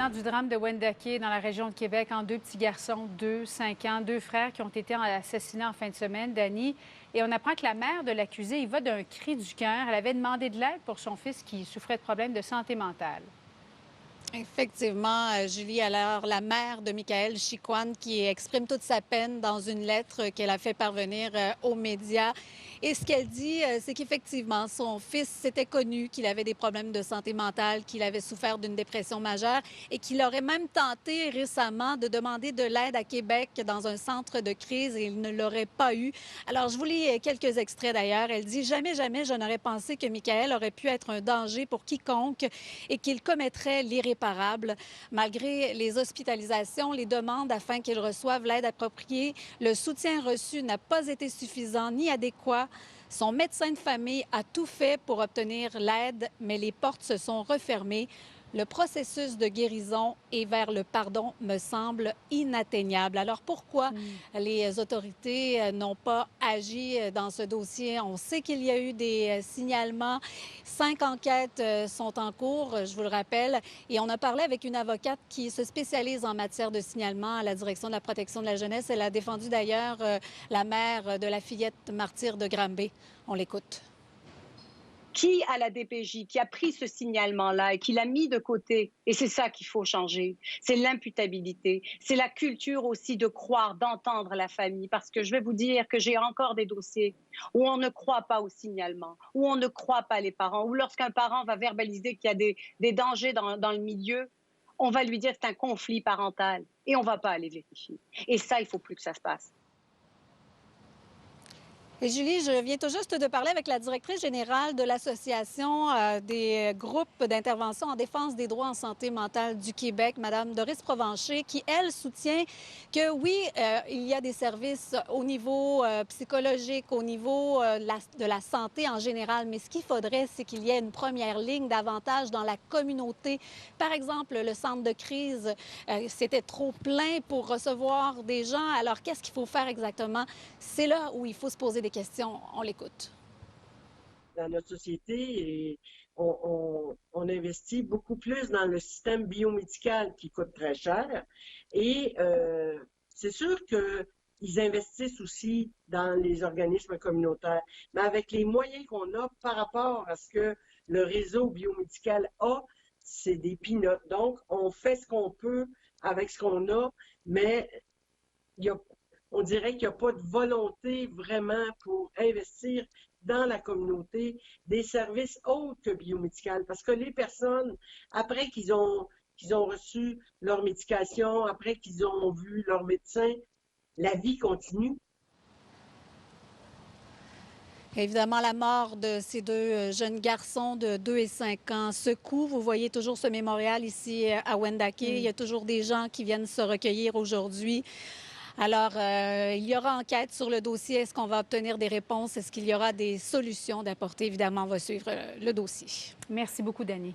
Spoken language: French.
venant du drame de Wendake dans la région de Québec, en deux petits garçons, 2, 5 ans, deux frères qui ont été assassinés en fin de semaine, Dani. Et on apprend que la mère de l'accusé y va d'un cri du cœur. Elle avait demandé de l'aide pour son fils qui souffrait de problèmes de santé mentale. Effectivement, Julie, alors la mère de Michael Chicoine qui exprime toute sa peine dans une lettre qu'elle a fait parvenir aux médias. Et ce qu'elle dit, c'est qu'effectivement, son fils s'était connu qu'il avait des problèmes de santé mentale, qu'il avait souffert d'une dépression majeure et qu'il aurait même tenté récemment de demander de l'aide à Québec dans un centre de crise et il ne l'aurait pas eu. Alors, je vous lis quelques extraits d'ailleurs. Elle dit: Jamais, jamais, je n'aurais pensé que Michael aurait pu être un danger pour quiconque et qu'il commettrait l'irréparable. Malgré les hospitalisations, les demandes afin qu'il reçoive l'aide appropriée, le soutien reçu n'a pas été suffisant ni adéquat. Son médecin de famille a tout fait pour obtenir l'aide, mais les portes se sont refermées. Le processus de guérison et vers le pardon me semble inatteignable. Alors pourquoi les autorités n'ont pas agi dans ce dossier? On sait qu'il y a eu des signalements. 5 enquêtes sont en cours, je vous le rappelle. Et on a parlé avec une avocate qui se spécialise en matière de signalement à la Direction de la protection de la jeunesse. Elle a défendu d'ailleurs la mère de la fillette martyre de Granby. On l'écoute. Qui à la DPJ, qui a pris ce signalement-là et qui l'a mis de côté? Et c'est ça qu'il faut changer. C'est l'imputabilité. C'est la culture aussi de croire, d'entendre la famille. Parce que je vais vous dire que j'ai encore des dossiers où on ne croit pas au signalement, où on ne croit pas les parents, où lorsqu'un parent va verbaliser qu'il y a des dangers dans le milieu, on va lui dire que c'est un conflit parental et on ne va pas aller vérifier. Et ça, il ne faut plus que ça se passe. Et Julie, je viens tout juste de parler avec la directrice générale de l'Association des groupes d'intervention en défense des droits en santé mentale du Québec, Madame Doris Provencher, qui, elle, soutient que oui, il y a des services au niveau psychologique, au niveau de la santé en général, mais ce qu'il faudrait, c'est qu'il y ait une première ligne davantage dans la communauté. Par exemple, le centre de crise, c'était trop plein pour recevoir des gens. Alors, qu'est-ce qu'il faut faire exactement? C'est là où il faut se poser des questions. On l'écoute. Dans notre société, on investit beaucoup plus dans le système biomédical qui coûte très cher. Et c'est sûr qu'ils investissent aussi dans les organismes communautaires. Mais avec les moyens qu'on a par rapport à ce que le réseau biomédical a, c'est des peanuts. Donc, on fait ce qu'on peut avec ce qu'on a, mais on dirait qu'il n'y a pas de volonté vraiment pour investir dans la communauté des services autres que biomédical. Parce que les personnes, après qu'ils ont reçu leur médication, après qu'ils ont vu leur médecin, la vie continue. Évidemment, la mort de ces deux jeunes garçons de 2 et 5 ans secoue. Vous voyez toujours ce mémorial ici à Wendake. Il y a toujours des gens qui viennent se recueillir aujourd'hui. Alors, il y aura enquête sur le dossier. Est-ce qu'on va obtenir des réponses? Est-ce qu'il y aura des solutions d'apporter? Évidemment, on va suivre le dossier. Merci beaucoup, Dani.